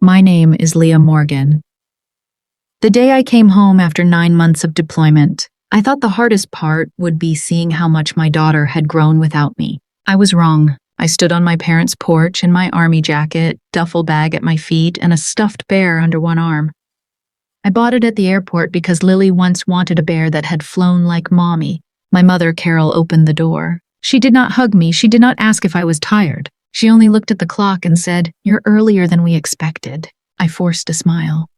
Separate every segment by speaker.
Speaker 1: My name is Leah Morgan. The day I came home after 9 months of deployment, I thought the hardest part would be seeing how much my daughter had grown without me. I was wrong. I stood on my parents' porch in my army jacket, duffel bag at my feet, and a stuffed bear under one arm. I bought it at the airport because Lily once wanted a bear that had flown like Mommy. My mother, Carol, opened the door. She did not hug me. She did not ask if I was tired. She only looked at the clock and said, "You're earlier than we expected." I forced a smile.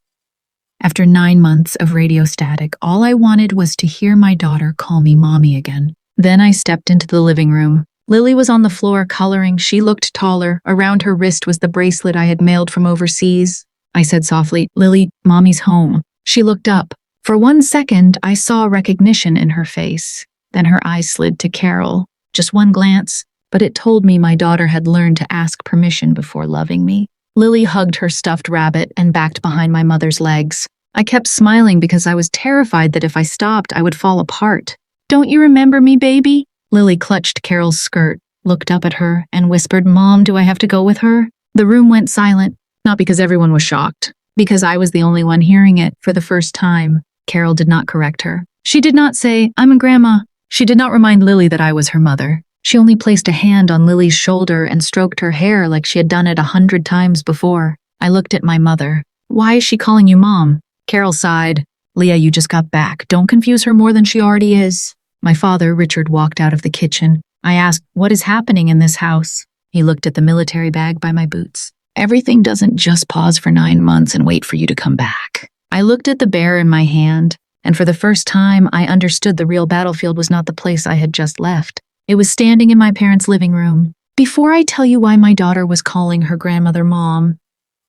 Speaker 1: After 9 months of radio static, all I wanted was to hear my daughter call me Mommy again. Then I stepped into the living room. Lily was on the floor coloring. She looked taller. Around her wrist was the bracelet I had mailed from overseas. I said softly, "Lily, Mommy's home." She looked up. For 1 second, I saw recognition in her face. Then her eyes slid to Carol. Just one glance, but it told me my daughter had learned to ask permission before loving me. Lily hugged her stuffed rabbit and backed behind my mother's legs. I kept smiling because I was terrified that if I stopped, I would fall apart. "Don't you remember me, baby?" Lily clutched Carol's skirt, looked up at her, and whispered, "Mom, do I have to go with her?" The room went silent, not because everyone was shocked, because I was the only one hearing it for the first time. Carol did not correct her. She did not say, "I'm a grandma." She did not remind Lily that I was her mother. She only placed a hand on Lily's shoulder and stroked her hair like she had done it 100 times before. I looked at my mother. "Why is she calling you Mom?" Carol sighed. "Leah, you just got back. Don't confuse her more than she already is." My father, Richard, walked out of the kitchen. I asked, "What is happening in this house?" He looked at the military bag by my boots. "Everything doesn't just pause for 9 months and wait for you to come back." I looked at the bear in my hand, and for the first time, I understood the real battlefield was not the place I had just left. It was standing in my parents' living room. Before I tell you why my daughter was calling her grandmother Mom,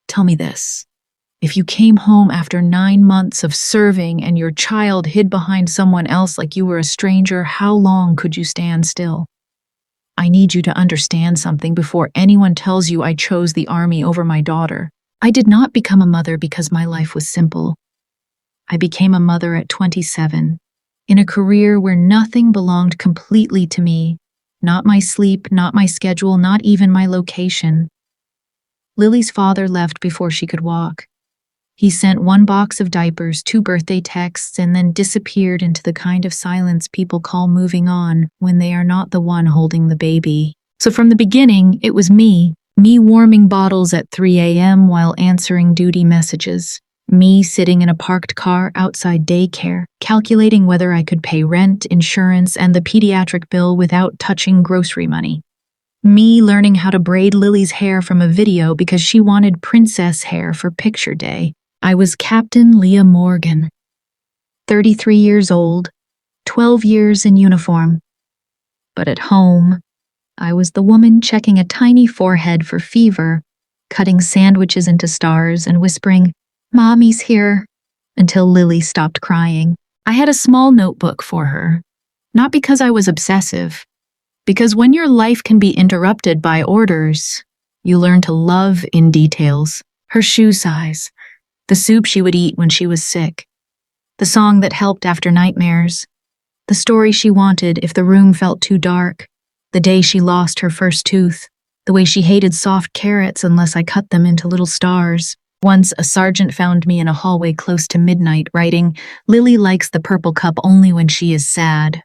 Speaker 1: tell me this. If you came home after 9 months of serving and your child hid behind someone else like you were a stranger, how long could you stand still? I need you to understand something before anyone tells you I chose the army over my daughter. I did not become a mother because my life was simple. I became a mother at 27, in a career where nothing belonged completely to me. Not my sleep, not my schedule, not even my location. Lily's father left before she could walk. He sent 1 box of diapers, 2 birthday texts, and then disappeared into the kind of silence people call moving on when they are not the one holding the baby. So from the beginning, it was me warming bottles at 3 a.m. while answering duty messages. Me sitting in a parked car outside daycare, calculating whether I could pay rent, insurance, and the pediatric bill without touching grocery money. Me learning how to braid Lily's hair from a video because she wanted princess hair for picture day. I was Captain Leah Morgan, 33 years old, 12 years in uniform. But at home, I was the woman checking a tiny forehead for fever, cutting sandwiches into stars and whispering, "Mommy's here," until Lily stopped crying. I had a small notebook for her, not because I was obsessive, because when your life can be interrupted by orders, you learn to love in details. Her shoe size, the soup she would eat when she was sick, the song that helped after nightmares, the story she wanted if the room felt too dark, the day she lost her first tooth, the way she hated soft carrots unless I cut them into little stars. Once, a sergeant found me in a hallway close to midnight, writing, "Lily likes the purple cup only when she is sad."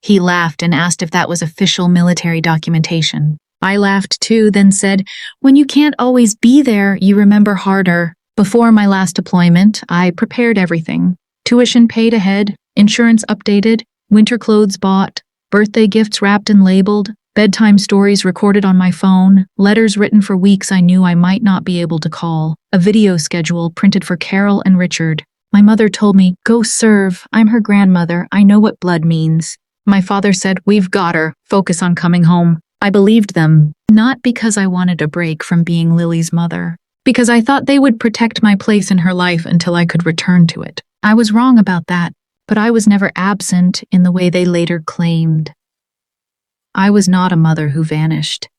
Speaker 1: He laughed and asked if that was official military documentation. I laughed too, then said, "When you can't always be there, you remember harder." Before my last deployment, I prepared everything. Tuition paid ahead, insurance updated, winter clothes bought, birthday gifts wrapped and labeled, bedtime stories recorded on my phone, letters written for weeks I knew I might not be able to call, a video schedule printed for Carol and Richard. My mother told me, "Go serve. I'm her grandmother. I know what blood means." My father said, "We've got her. Focus on coming home." I believed them, not because I wanted a break from being Lily's mother, because I thought they would protect my place in her life until I could return to it. I was wrong about that, but I was never absent in the way they later claimed. I was not a mother who vanished.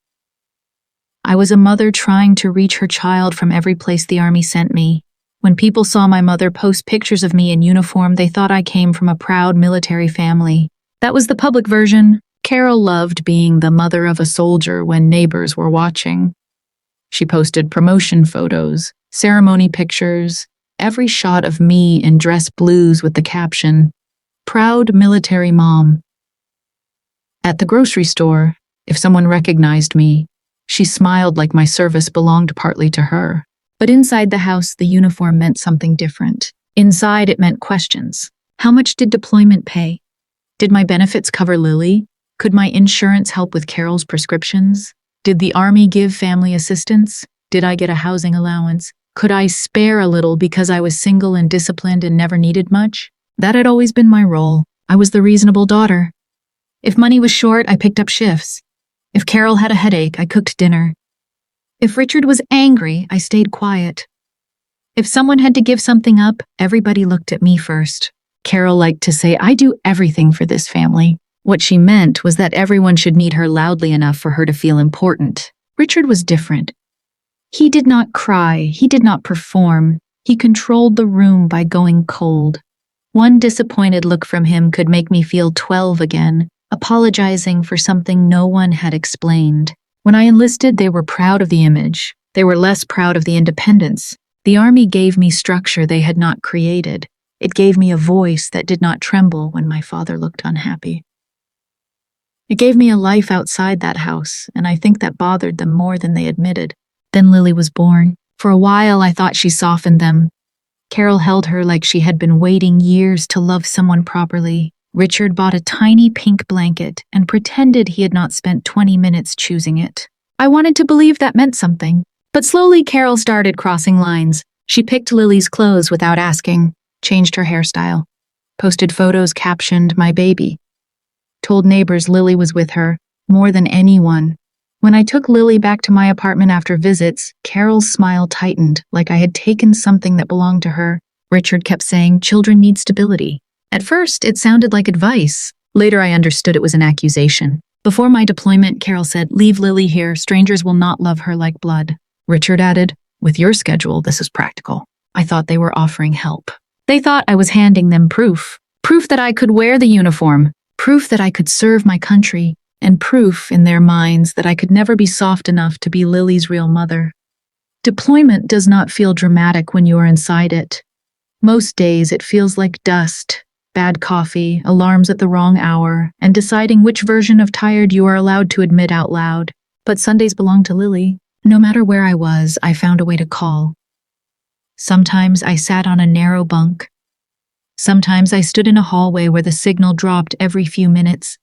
Speaker 1: I was a mother trying to reach her child from every place the army sent me. When people saw my mother post pictures of me in uniform, they thought I came from a proud military family. That was the public version. Carol loved being the mother of a soldier when neighbors were watching. She posted promotion photos, ceremony pictures, every shot of me in dress blues with the caption, "Proud military mom." At the grocery store, if someone recognized me, she smiled like my service belonged partly to her. But inside the house, the uniform meant something different. Inside, it meant questions. How much did deployment pay? Did my benefits cover Lily? Could my insurance help with Carol's prescriptions? Did the Army give family assistance? Did I get a housing allowance? Could I spare a little because I was single and disciplined and never needed much? That had always been my role. I was the reasonable daughter. If money was short, I picked up shifts. If Carol had a headache, I cooked dinner. If Richard was angry, I stayed quiet. If someone had to give something up, everybody looked at me first. Carol liked to say, "I do everything for this family." What she meant was that everyone should need her loudly enough for her to feel important. Richard was different. He did not cry, he did not perform. He controlled the room by going cold. One disappointed look from him could make me feel 12 again, apologizing for something no one had explained. When I enlisted, they were proud of the image. They were less proud of the independence. The Army gave me structure they had not created. It gave me a voice that did not tremble when my father looked unhappy. It gave me a life outside that house, and I think that bothered them more than they admitted. Then Lily was born. For a while, I thought she softened them. Carol held her like she had been waiting years to love someone properly. Richard bought a tiny pink blanket and pretended he had not spent 20 minutes choosing it. I wanted to believe that meant something. But slowly Carol started crossing lines. She picked Lily's clothes without asking, changed her hairstyle, posted photos captioned "my baby," told neighbors Lily was with her, more than anyone. When I took Lily back to my apartment after visits, Carol's smile tightened, like I had taken something that belonged to her. Richard kept saying, "Children need stability." At first, it sounded like advice. Later, I understood it was an accusation. Before my deployment, Carol said, "Leave Lily here. Strangers will not love her like blood." Richard added, "With your schedule, this is practical." I thought they were offering help. They thought I was handing them proof. Proof that I could wear the uniform. Proof that I could serve my country. And proof, in their minds, that I could never be soft enough to be Lily's real mother. Deployment does not feel dramatic when you are inside it. Most days, it feels like dust, bad coffee, alarms at the wrong hour, and deciding which version of tired you are allowed to admit out loud. But Sundays belong to Lily. No matter where I was, I found a way to call. Sometimes I sat on a narrow bunk. Sometimes I stood in a hallway where the signal dropped every few minutes.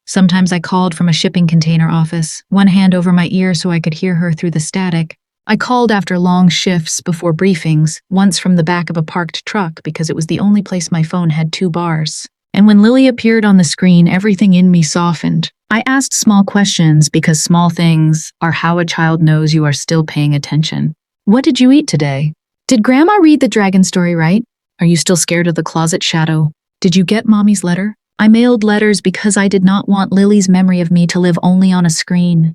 Speaker 1: Sometimes I called from a shipping container office, one hand over my ear so I could hear her through the static. I called after long shifts before briefings, once from the back of a parked truck because it was the only place my phone had 2 bars. And when Lily appeared on the screen, everything in me softened. I asked small questions because small things are how a child knows you are still paying attention. What did you eat today? Did Grandma read the dragon story right? Are you still scared of the closet shadow? Did you get Mommy's letter? I mailed letters because I did not want Lily's memory of me to live only on a screen.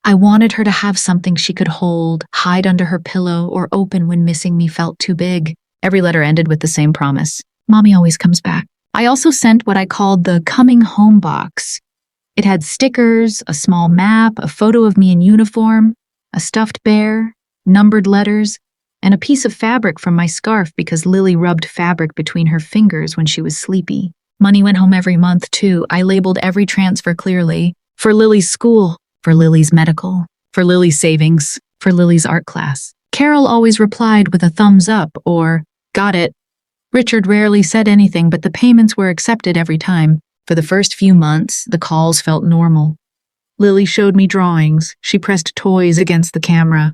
Speaker 1: I wanted her to have something she could hold, hide under her pillow, or open when missing me felt too big. Every letter ended with the same promise. Mommy always comes back. I also sent what I called the coming home box. It had stickers, a small map, a photo of me in uniform, a stuffed bear, numbered letters, and a piece of fabric from my scarf because Lily rubbed fabric between her fingers when she was sleepy. Money went home every month, too. I labeled every transfer clearly. For Lily's school, for Lily's medical, for Lily's savings, for Lily's art class. Carol always replied with a thumbs up or, "Got it." Richard rarely said anything, but the payments were accepted every time. For the first few months, the calls felt normal. Lily showed me drawings. She pressed toys against the camera.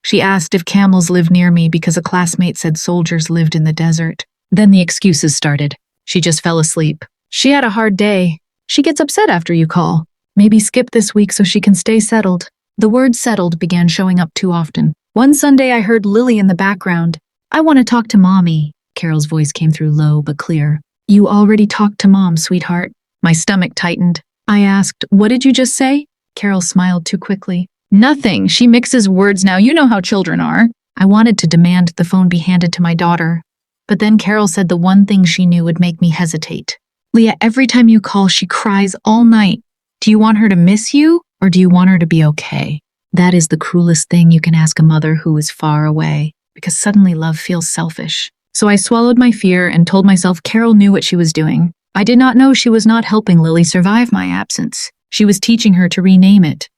Speaker 1: She asked if camels lived near me because a classmate said soldiers lived in the desert. Then the excuses started. She just fell asleep. She had a hard day. She gets upset after you call. Maybe skip this week so she can stay settled. The word settled began showing up too often. One Sunday I heard Lily in the background. "I want to talk to Mommy." Carol's voice came through low but clear. "You already talked to Mom, sweetheart." My stomach tightened. I asked, "What did you just say?" Carol smiled too quickly. "Nothing. She mixes words now. You know how children are." I wanted to demand the phone be handed to my daughter. But then Carol said the one thing she knew would make me hesitate. "Leah, every time you call, she cries all night. Do you want her to miss you, or do you want her to be okay?" That is the cruelest thing you can ask a mother who is far away, because suddenly love feels selfish. So I swallowed my fear and told myself Carol knew what she was doing. I did not know she was not helping Lily survive my absence. She was teaching her to rename it.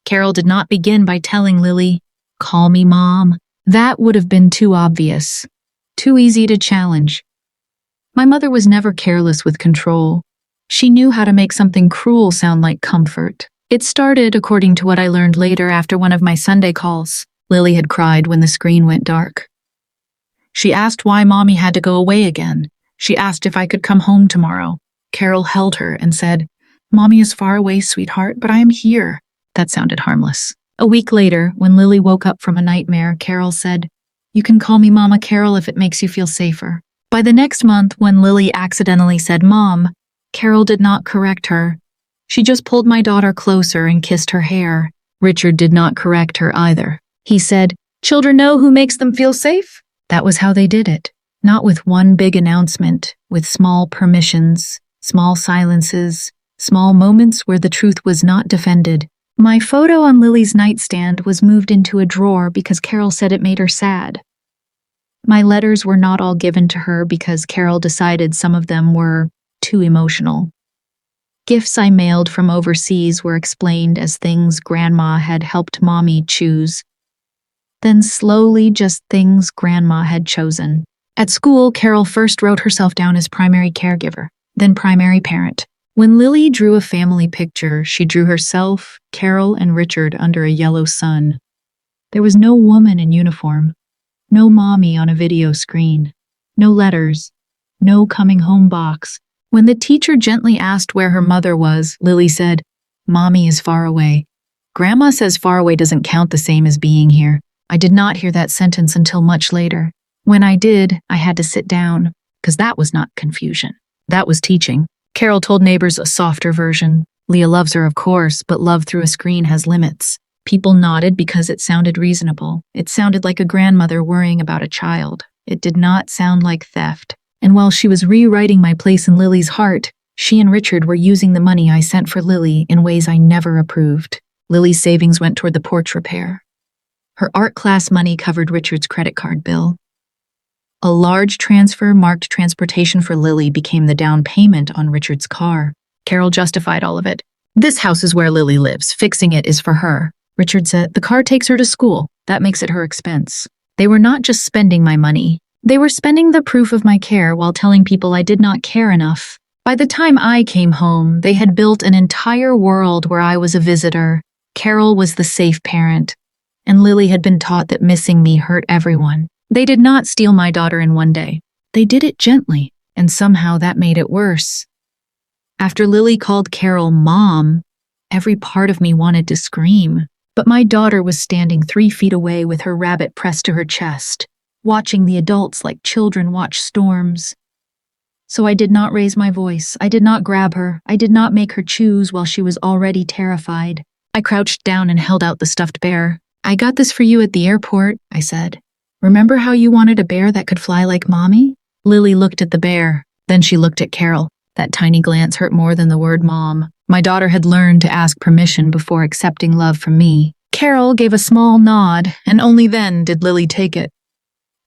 Speaker 1: Carol did not begin by telling Lily, "Call me Mom." That would have been too obvious, too easy to challenge. My mother was never careless with control. She knew how to make something cruel sound like comfort. It started, according to what I learned later after one of my Sunday calls. Lily had cried when the screen went dark. She asked why Mommy had to go away again. She asked if I could come home tomorrow. Carol held her and said, "Mommy is far away, sweetheart, but I am here." That sounded harmless. A week later, when Lily woke up from a nightmare, Carol said, "You can call me Mama Carol if it makes you feel safer." By the next month, when Lily accidentally said Mom, Carol did not correct her. She just pulled my daughter closer and kissed her hair. Richard did not correct her either. He said, "Children know who makes them feel safe." That was how they did it. Not with one big announcement, with small permissions, small silences, small moments where the truth was not defended. My photo on Lily's nightstand was moved into a drawer because Carol said it made her sad. My letters were not all given to her because Carol decided some of them were too emotional. Gifts I mailed from overseas were explained as things Grandma had helped Mommy choose. Then slowly just things Grandma had chosen. At school, Carol first wrote herself down as primary caregiver, then primary parent. When Lily drew a family picture, she drew herself, Carol, and Richard under a yellow sun. There was no woman in uniform, no Mommy on a video screen, no letters, no coming home box. When the teacher gently asked where her mother was, Lily said, "Mommy is far away." Grandma says far away doesn't count the same as being here. I did not hear that sentence until much later. When I did, I had to sit down, because that was not confusion. That was teaching. Carol told neighbors a softer version. Leah loves her, of course, but love through a screen has limits. People nodded because it sounded reasonable. It sounded like a grandmother worrying about a child. It did not sound like theft. And while she was rewriting my place in Lily's heart, she and Richard were using the money I sent for Lily in ways I never approved. Lily's savings went toward the porch repair. Her art class money covered Richard's credit card bill. A large transfer marked transportation for Lily became the down payment on Richard's car. Carol justified all of it. "This house is where Lily lives. Fixing it is for her." Richard said, "The car takes her to school. That makes it her expense." They were not just spending my money. They were spending the proof of my care while telling people I did not care enough. By the time I came home, they had built an entire world where I was a visitor. Carol was the safe parent, and Lily had been taught that missing me hurt everyone. They did not steal my daughter in one day. They did it gently, and somehow that made it worse. After Lily called Carol Mom, every part of me wanted to scream. But my daughter was standing 3 feet away with her rabbit pressed to her chest, watching the adults like children watch storms. So I did not raise my voice. I did not grab her. I did not make her choose while she was already terrified. I crouched down and held out the stuffed bear. "I got this for you at the airport," I said. "Remember how you wanted a bear that could fly like Mommy?" Lily looked at the bear. Then she looked at Carol. That tiny glance hurt more than the word Mom. My daughter had learned to ask permission before accepting love from me. Carol gave a small nod, and only then did Lily take it.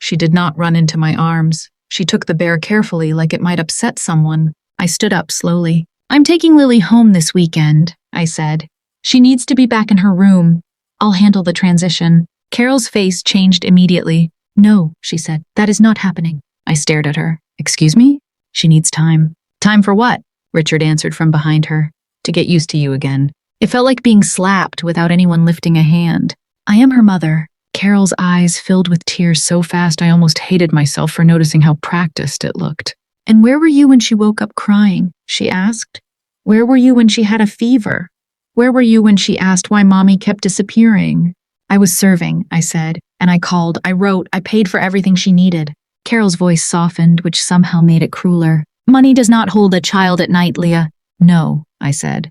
Speaker 1: She did not run into my arms. She took the bear carefully, like it might upset someone. I stood up slowly. "I'm taking Lily home this weekend," I said. "She needs to be back in her room. I'll handle the transition." Carol's face changed immediately. "No," she said, "that is not happening." I stared at her. "Excuse me?" "She needs time." "Time for what?" Richard answered from behind her. "To get used to you again." It felt like being slapped without anyone lifting a hand. "I am her mother." Carol's eyes filled with tears so fast I almost hated myself for noticing how practiced it looked. "And where were you when she woke up crying?" she asked. "Where were you when she had a fever? Where were you when she asked why Mommy kept disappearing?" "I was serving," I said, "and I called, I wrote, I paid for everything she needed." Carol's voice softened, which somehow made it crueler. "Money does not hold a child at night, Leah." "No," I said.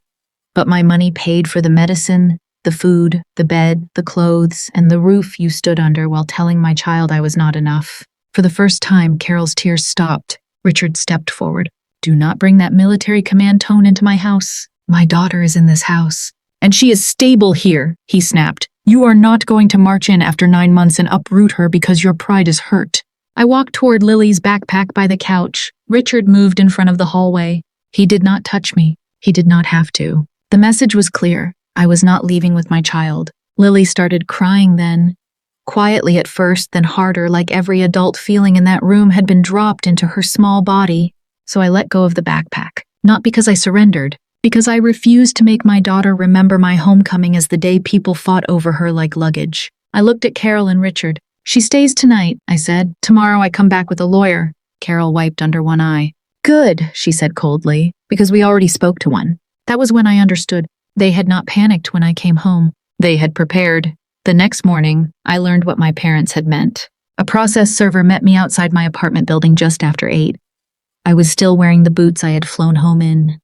Speaker 1: "But my money paid for the medicine, the food, the bed, the clothes, and the roof you stood under while telling my child I was not enough." For the first time, Carol's tears stopped. Richard stepped forward. "Do not bring that military command tone into my house. My daughter is in this house." And she is stable here, he snapped. You are not going to march in after 9 months and uproot her because your pride is hurt. I walked toward Lily's backpack by the couch. Richard moved in front of the hallway. He did not touch me. He did not have to. The message was clear. I was not leaving with my child. Lily started crying then. Quietly at first, then harder, like every adult feeling in that room had been dropped into her small body. So I let go of the backpack. Not because I surrendered, because I refused to make my daughter remember my homecoming as the day people fought over her like luggage. I looked at Carol and Richard. She stays tonight, I said. Tomorrow I come back with a lawyer. Carol wiped under one eye. Good, she said coldly, because we already spoke to one. That was when I understood. They had not panicked when I came home. They had prepared. The next morning, I learned what my parents had meant. A process server met me outside my apartment building just after 8. I was still wearing the boots I had flown home in.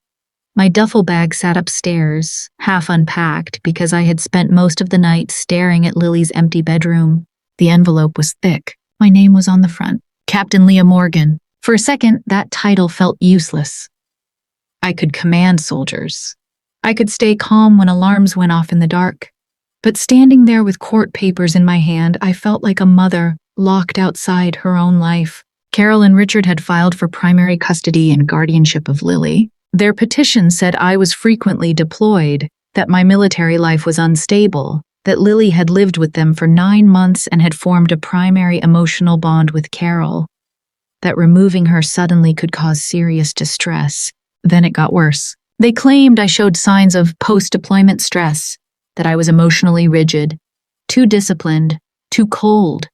Speaker 1: My duffel bag sat upstairs, half unpacked because I had spent most of the night staring at Lily's empty bedroom. The envelope was thick. My name was on the front. Captain Leah Morgan. For a second, that title felt useless. I could command soldiers. I could stay calm when alarms went off in the dark. But standing there with court papers in my hand, I felt like a mother locked outside her own life. Carol and Richard had filed for primary custody and guardianship of Lily. Their petition said I was frequently deployed, that my military life was unstable, that Lily had lived with them for 9 months and had formed a primary emotional bond with Carol, that removing her suddenly could cause serious distress. Then it got worse. They claimed I showed signs of post-deployment stress, that I was emotionally rigid, too disciplined, too cold,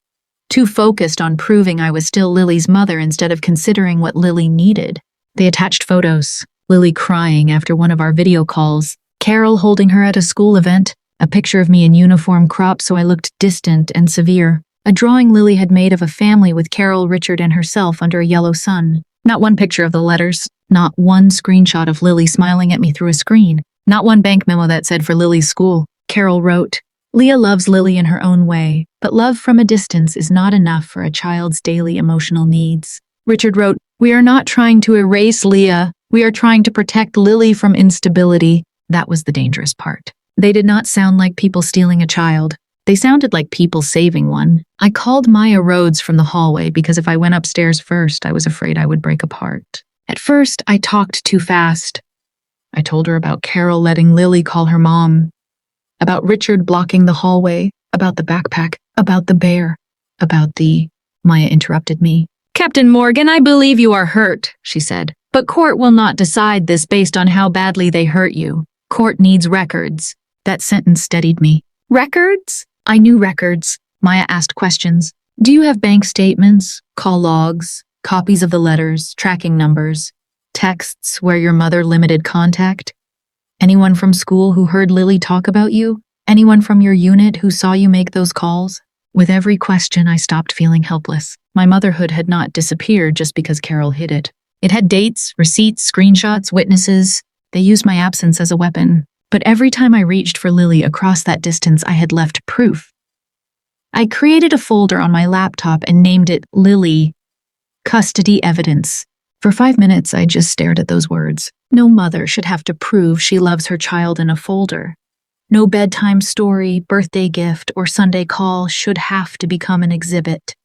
Speaker 1: too focused on proving I was still Lily's mother instead of considering what Lily needed. They attached photos, Lily crying after one of our video calls, Carol holding her at a school event, a picture of me in uniform cropped so I looked distant and severe, a drawing Lily had made of a family with Carol, Richard, and herself under a yellow sun. Not one picture of the letters, not one screenshot of Lily smiling at me through a screen. Not one bank memo that said for Lily's school. Carol wrote, Leah loves Lily in her own way, but love from a distance is not enough for a child's daily emotional needs. Richard wrote, we are not trying to erase Leah. We are trying to protect Lily from instability. That was the dangerous part. They did not sound like people stealing a child. They sounded like people saving one. I called Maya Rhodes from the hallway because if I went upstairs first, I was afraid I would break apart. At first, I talked too fast. I told her about Carol letting Lily call her mom, about Richard blocking the hallway, about the backpack, about the bear, about the... Maya interrupted me. Captain Morgan, I believe you are hurt, she said. But court will not decide this based on how badly they hurt you. Court needs records. That sentence steadied me. Records? I knew records. Maya asked questions. Do you have bank statements, call logs, copies of the letters, tracking numbers? Texts where your mother limited contact? Anyone from school who heard Lily talk about you? Anyone from your unit who saw you make those calls? With every question, I stopped feeling helpless. My motherhood had not disappeared just because Carol hid it. It had dates, receipts, screenshots, witnesses. They used my absence as a weapon. But every time I reached for Lily across that distance, I had left proof. I created a folder on my laptop and named it Lily Custody Evidence. For 5 minutes, I just stared at those words. No mother should have to prove she loves her child in a folder. No bedtime story, birthday gift, or Sunday call should have to become an exhibit.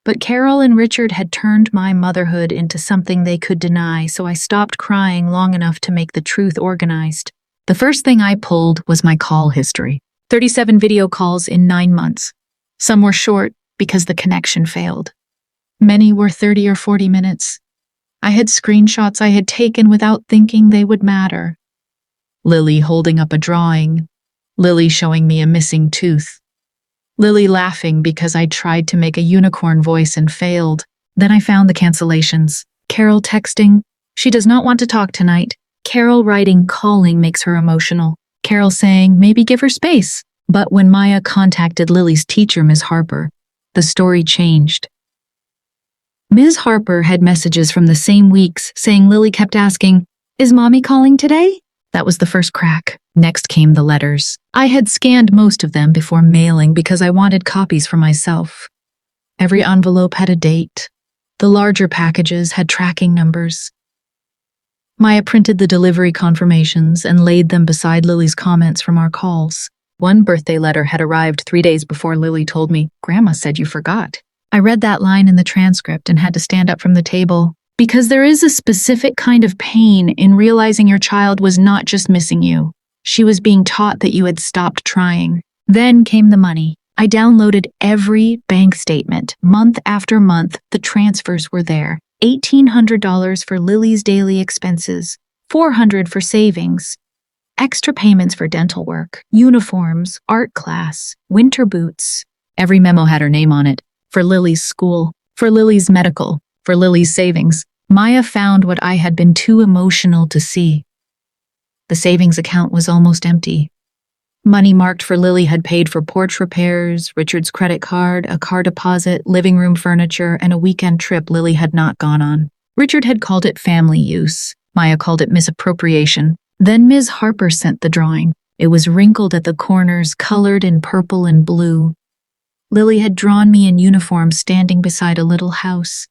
Speaker 1: But Carol and Richard had turned my motherhood into something they could deny, so I stopped crying long enough to make the truth organized. The first thing I pulled was my call history. 37 video calls in 9 months. Some were short because the connection failed. Many were 30 or 40 minutes. I had screenshots I had taken without thinking they would matter. Lily holding up a drawing. Lily showing me a missing tooth. Lily laughing because I tried to make a unicorn voice and failed. Then I found the cancellations. Carol texting, she does not want to talk tonight. Carol writing, calling makes her emotional. Carol saying, maybe give her space. But when Maya contacted Lily's teacher, Ms. Harper, the story changed. Ms. Harper had messages from the same weeks saying Lily kept asking, is mommy calling today? That was the first crack. Next came the letters. I had scanned most of them before mailing because I wanted copies for myself. Every envelope had a date. The larger packages had tracking numbers. Maya printed the delivery confirmations and laid them beside Lily's comments from our calls. One birthday letter had arrived 3 days before Lily told me, "Grandma said you forgot." I read that line in the transcript and had to stand up from the table, because there is a specific kind of pain in realizing your child was not just missing you. She was being taught that you had stopped trying. Then came the money. I downloaded every bank statement. Month after month, the transfers were there. $1,800 for Lily's daily expenses, $400 for savings, extra payments for dental work, uniforms, art class, winter boots. Every memo had her name on it. For Lily's school, for Lily's medical, for Lily's savings. Maya found what I had been too emotional to see. The savings account was almost empty. Money marked for Lily had paid for porch repairs, Richard's credit card, a car deposit, living room furniture, and a weekend trip Lily had not gone on. Richard had called it family use. Maya called it misappropriation. Then Ms. Harper sent the drawing. It was wrinkled at the corners, colored in purple and blue. Lily had drawn me in uniform standing beside a little house.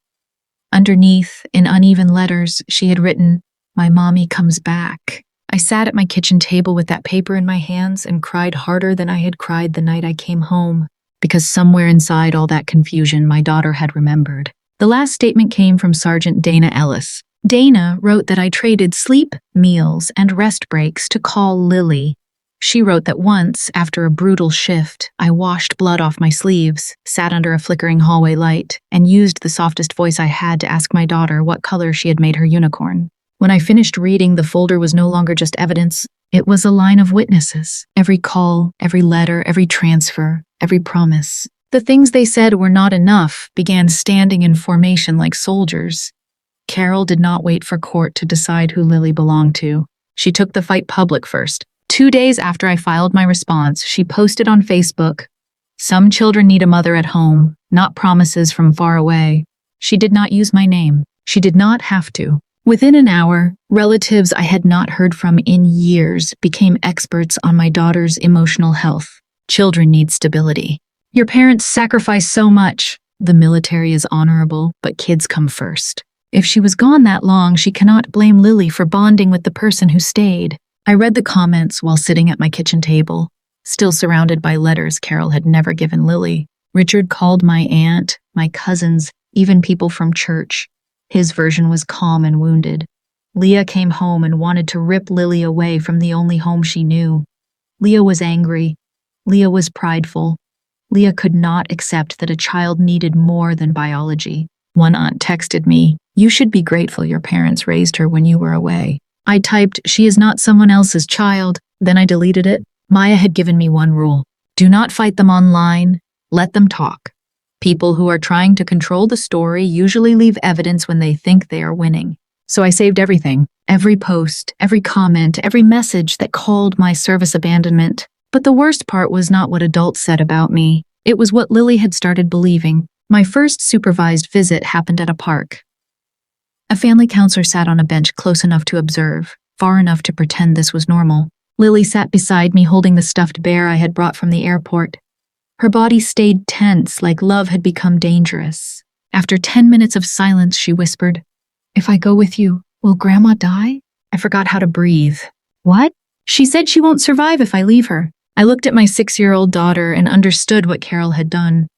Speaker 1: Underneath, in uneven letters, she had written, "My mommy comes back." I sat at my kitchen table with that paper in my hands and cried harder than I had cried the night I came home, because somewhere inside all that confusion, my daughter had remembered. The last statement came from Sergeant Dana Ellis. Dana wrote that I traded sleep, meals, and rest breaks to call Lily. She wrote that once, after a brutal shift, I washed blood off my sleeves, sat under a flickering hallway light, and used the softest voice I had to ask my daughter what color she had made her unicorn. When I finished reading, the folder was no longer just evidence. It was a line of witnesses. Every call, every letter, every transfer, every promise. The things they said were not enough began standing in formation like soldiers. Carol did not wait for court to decide who Lily belonged to. She took the fight public first. 2 days after I filed my response, she posted on Facebook, "Some children need a mother at home, not promises from far away." She did not use my name. She did not have to. Within an hour, relatives I had not heard from in years became experts on my daughter's emotional health. Children need stability. Your parents sacrifice so much. The military is honorable, but kids come first. If she was gone that long, she cannot blame Lily for bonding with the person who stayed. I read the comments while sitting at my kitchen table, still surrounded by letters Carol had never given Lily. Richard called my aunt, my cousins, even people from church. His version was calm and wounded. Leah came home and wanted to rip Lily away from the only home she knew. Leah was angry. Leah was prideful. Leah could not accept that a child needed more than biology. One aunt texted me, "You should be grateful your parents raised her when you were away." I typed, "She is not someone else's child." Then I deleted it. Maya had given me one rule. Do not fight them online. Let them talk. People who are trying to control the story usually leave evidence when they think they are winning. So I saved everything. Every post, every comment, every message that called my service abandonment. But the worst part was not what adults said about me. It was what Lily had started believing. My first supervised visit happened at a park. A family counselor sat on a bench close enough to observe, far enough to pretend this was normal. Lily sat beside me holding the stuffed bear I had brought from the airport. Her body stayed tense, like love had become dangerous. After 10 minutes of silence, she whispered, "If I go with you, will Grandma die?" I forgot how to breathe. "What?" "She said she won't survive if I leave her." I looked at my 6-year-old daughter and understood what Carol had done.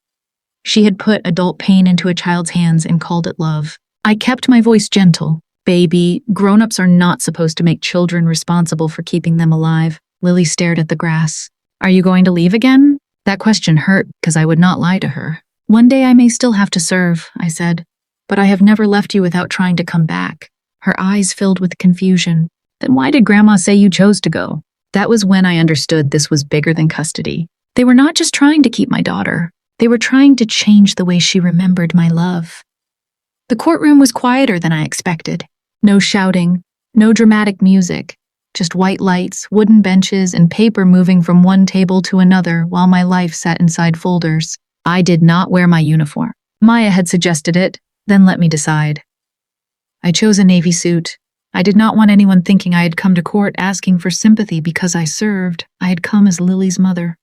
Speaker 1: She had put adult pain into a child's hands and called it love. I kept my voice gentle. "Baby, grown-ups are not supposed to make children responsible for keeping them alive." Lily stared at the grass. "Are you going to leave again?" That question hurt because I would not lie to her. "One day I may still have to serve," I said, "but I have never left you without trying to come back." Her eyes filled with confusion. "Then why did Grandma say you chose to go?" That was when I understood this was bigger than custody. They were not just trying to keep my daughter. They were trying to change the way she remembered my love. The courtroom was quieter than I expected. No shouting, no dramatic music, just white lights, wooden benches, and paper moving from one table to another while my life sat inside folders. I did not wear my uniform. Maya had suggested it, then let me decide. I chose a navy suit. I did not want anyone thinking I had come to court asking for sympathy because I served. I had come as Lily's mother.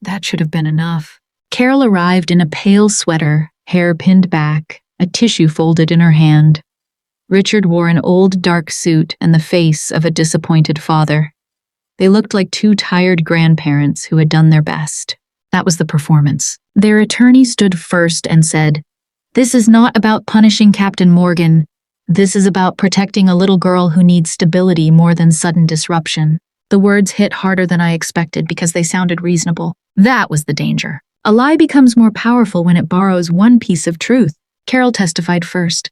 Speaker 1: That should have been enough. Carol arrived in a pale sweater, hair pinned back, a tissue folded in her hand. Richard wore an old dark suit and the face of a disappointed father. They looked like two tired grandparents who had done their best. That was the performance. Their attorney stood first and said, "This is not about punishing Captain Morgan. This is about protecting a little girl who needs stability more than sudden disruption." The words hit harder than I expected because they sounded reasonable. That was the danger. A lie becomes more powerful when it borrows one piece of truth. Carol testified first.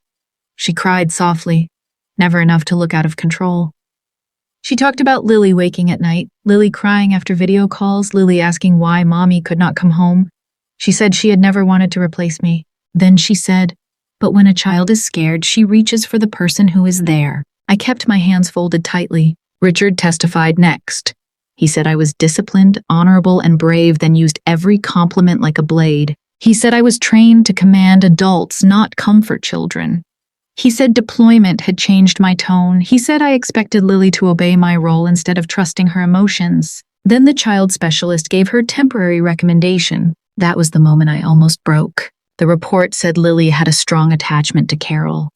Speaker 1: She cried softly, never enough to look out of control. She talked about Lily waking at night, Lily crying after video calls, Lily asking why Mommy could not come home. She said she had never wanted to replace me. Then she said, "But when a child is scared, she reaches for the person who is there." I kept my hands folded tightly. Richard testified next. He said I was disciplined, honorable, and brave, then used every compliment like a blade. He said I was trained to command adults, not comfort children. He said deployment had changed my tone. He said I expected Lily to obey my role instead of trusting her emotions. Then the child specialist gave her temporary recommendation. That was the moment I almost broke. The report said Lily had a strong attachment to Carol.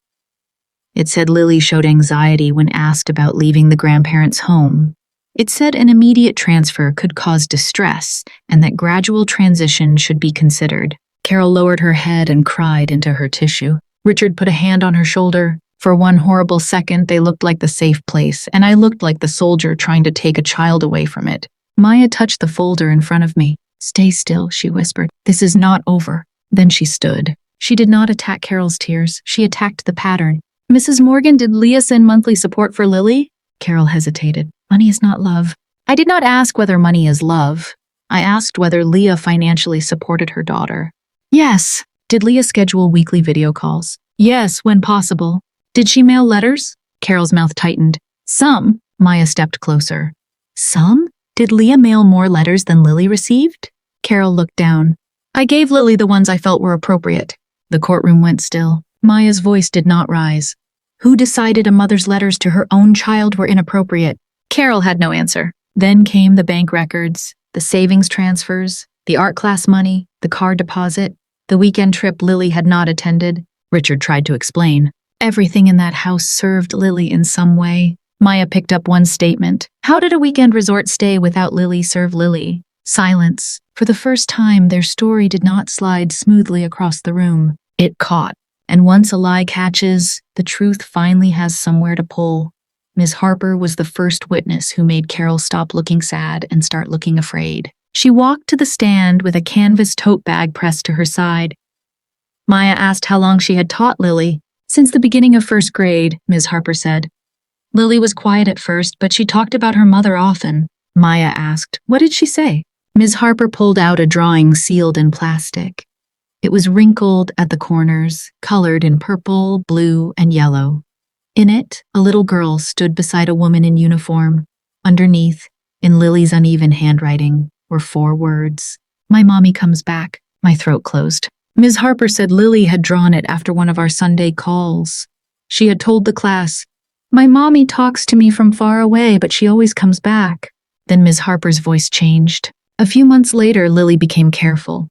Speaker 1: It said Lily showed anxiety when asked about leaving the grandparents' home. It said an immediate transfer could cause distress and that gradual transition should be considered. Carol lowered her head and cried into her tissue. Richard put a hand on her shoulder. For one horrible second, they looked like the safe place, and I looked like the soldier trying to take a child away from it. Maya touched the folder in front of me. "Stay still," she whispered. "This is not over." Then she stood. She did not attack Carol's tears. She attacked the pattern. "Mrs. Morgan, did Leah send monthly support for Lily?" Carol hesitated. "Money is not love." I did not ask whether money is love. I asked whether Leah financially supported her daughter. "Yes." "Did Leah schedule weekly video calls?" "Yes, when possible." "Did she mail letters?" Carol's mouth tightened. "Some." Maya stepped closer. "Some? Did Leah mail more letters than Lily received?" Carol looked down. "I gave Lily the ones I felt were appropriate." The courtroom went still. Maya's voice did not rise. Who decided a mother's letters to her own child were inappropriate? Carol had no answer. Then came the bank records, the savings transfers, the art class money, the car deposit, the weekend trip Lily had not attended. Richard tried to explain. Everything in that house served Lily in some way. Maya picked up one statement. How did a weekend resort stay without Lily serve Lily? Silence. For the first time, their story did not slide smoothly across the room. It caught. And once a lie catches, the truth finally has somewhere to pull. Ms. Harper was the first witness who made Carol stop looking sad and start looking afraid. She walked to the stand with a canvas tote bag pressed to her side. Maya asked how long she had taught Lily. "Since the beginning of first grade," Ms. Harper said. "Lily was quiet at first, but she talked about her mother often." Maya asked, "What did she say?" Ms. Harper pulled out a drawing sealed in plastic. It was wrinkled at the corners, colored in purple, blue, and yellow. In it, a little girl stood beside a woman in uniform. Underneath, in Lily's uneven handwriting, were 4 words. "My mommy comes back." My throat closed. Ms. Harper said Lily had drawn it after one of our Sunday calls. She had told the class, "My mommy talks to me from far away, but she always comes back." Then Ms. Harper's voice changed. A few months later, Lily became careful.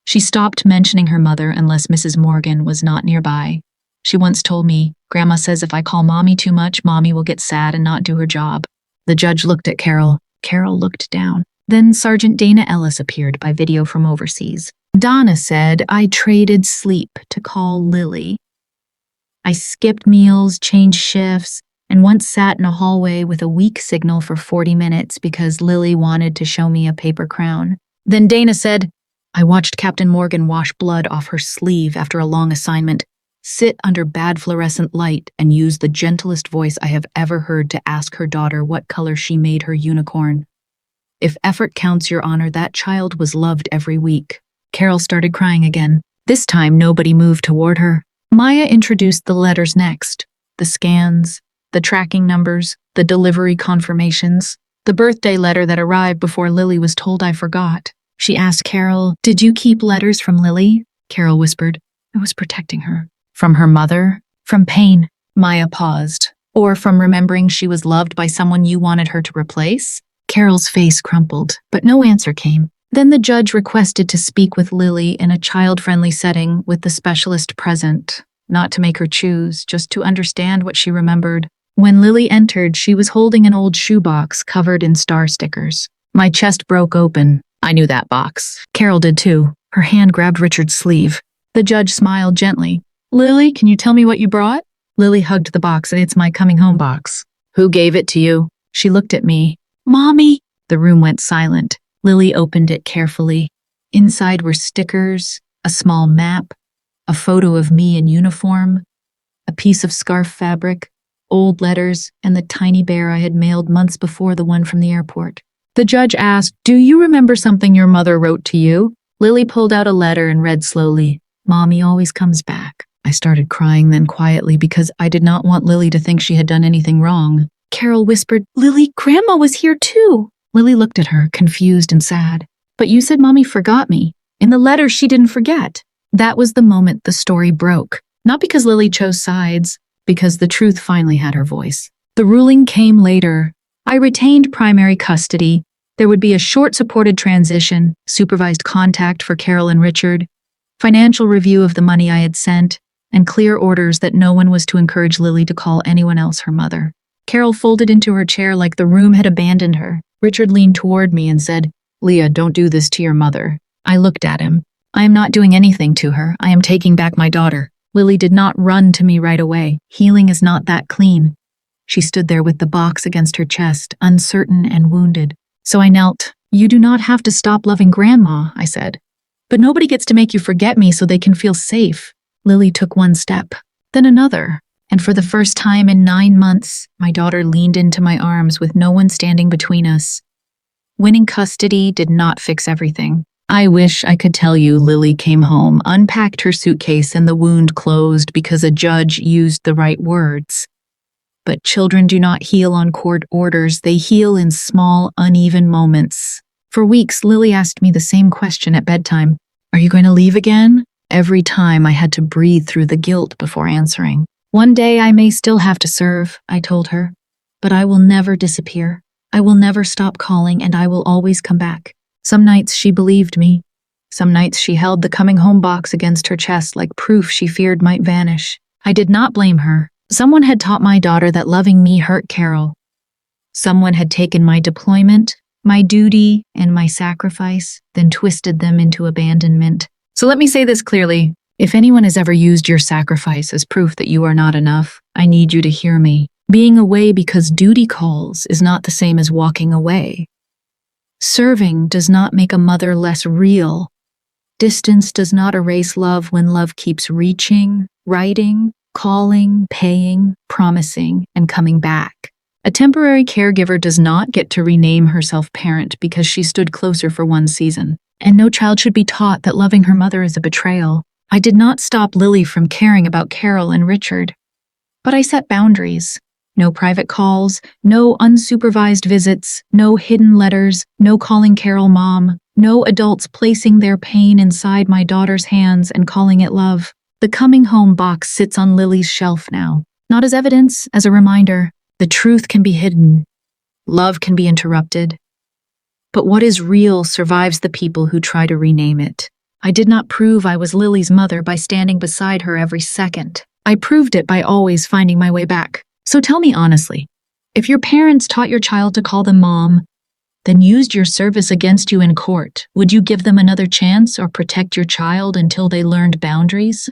Speaker 1: She stopped mentioning her mother unless Mrs. Morgan was not nearby. She once told me, "Grandma says if I call Mommy too much, Mommy will get sad and not do her job." The judge looked at Carol. Carol looked down. Then Sergeant Dana Ellis appeared by video from overseas. Donna said, "I traded sleep to call Lily. I skipped meals, changed shifts, and once sat in a hallway with a weak signal for 40 minutes because Lily wanted to show me a paper crown." Then Dana said, "I watched Captain Morgan wash blood off her sleeve after a long assignment, sit under bad fluorescent light, and use the gentlest voice I have ever heard to ask her daughter what color she made her unicorn. If effort counts, Your Honor, that child was loved every week." Carol started crying again. This time, nobody moved toward her. Maya introduced the letters next. The scans, the tracking numbers, the delivery confirmations, the birthday letter that arrived before Lily was told I forgot. She asked Carol, "Did you keep letters from Lily?" Carol whispered, "I was protecting her." From her mother? From pain? Maya paused. Or from remembering she was loved by someone you wanted her to replace? Carol's face crumpled, but no answer came. Then the judge requested to speak with Lily in a child-friendly setting with the specialist present. not to make her choose, just to understand what she remembered. When Lily entered, she was holding an old shoebox covered in star stickers. My chest broke open. I knew that box. Carol did too. Her hand grabbed Richard's sleeve. The judge smiled gently. Lily, can you tell me what you brought? Lily hugged the box. It's my coming home box. Who gave it to you? She looked at me. Mommy! The room went silent. Lily opened it carefully. Inside were stickers, a small map, a photo of me in uniform, a piece of scarf fabric, old letters, and the tiny bear I had mailed months before, the one from the airport. The judge asked, Do you remember something your mother wrote to you? Lily pulled out a letter and read slowly. Mommy always comes back. I started crying then quietly because I did not want Lily to think she had done anything wrong. Carol whispered, Lily, Grandma was here too. Lily looked at her, confused and sad. But you said Mommy forgot me. In the letter, she didn't forget. That was the moment the story broke. Not because Lily chose sides, because the truth finally had her voice. The ruling came later. I retained primary custody. There would be a short supported transition, supervised contact for Carol and Richard, financial review of the money I had sent, and clear orders that no one was to encourage Lily to call anyone else her mother. Carol folded into her chair like the room had abandoned her. Richard leaned toward me and said, Leah, don't do this to your mother. I looked at him. I am not doing anything to her. I am taking back my daughter. Lily did not run to me right away. Healing is not that clean. She stood there with the box against her chest, uncertain and wounded. So I knelt. You do not have to stop loving Grandma, I said. But nobody gets to make you forget me so they can feel safe. Lily took one step, then another. And for the first time in 9 months, my daughter leaned into my arms with no one standing between us. Winning custody did not fix everything. I wish I could tell you Lily came home, unpacked her suitcase, and the wound closed because a judge used the right words. But children do not heal on court orders. They heal in small, uneven moments. For weeks, Lily asked me the same question at bedtime. Are you going to leave again? Every time I had to breathe through the guilt before answering. One day I may still have to serve, I told her. But I will never disappear. I will never stop calling, and I will always come back. Some nights she believed me. Some nights she held the coming home box against her chest like proof she feared might vanish. I did not blame her. Someone had taught my daughter that loving me hurt Carol. Someone had taken my deployment, my duty, and my sacrifice, then twisted them into abandonment. So let me say this clearly. If anyone has ever used your sacrifice as proof that you are not enough, I need you to hear me. Being away because duty calls is not the same as walking away. Serving does not make a mother less real. Distance does not erase love when love keeps reaching, writing, calling, paying, promising, and coming back. A temporary caregiver does not get to rename herself parent because she stood closer for one season. And no child should be taught that loving her mother is a betrayal. I did not stop Lily from caring about Carol and Richard. But I set boundaries. No private calls, no unsupervised visits, no hidden letters, no calling Carol mom, no adults placing their pain inside my daughter's hands and calling it love. The coming home box sits on Lily's shelf now, not as evidence, as a reminder. The truth can be hidden. Love can be interrupted. But what is real survives the people who try to rename it. I did not prove I was Lily's mother by standing beside her every second. I proved it by always finding my way back. So tell me honestly, if your parents taught your child to call them mom, then used your service against you in court, would you give them another chance or protect your child until they learned boundaries?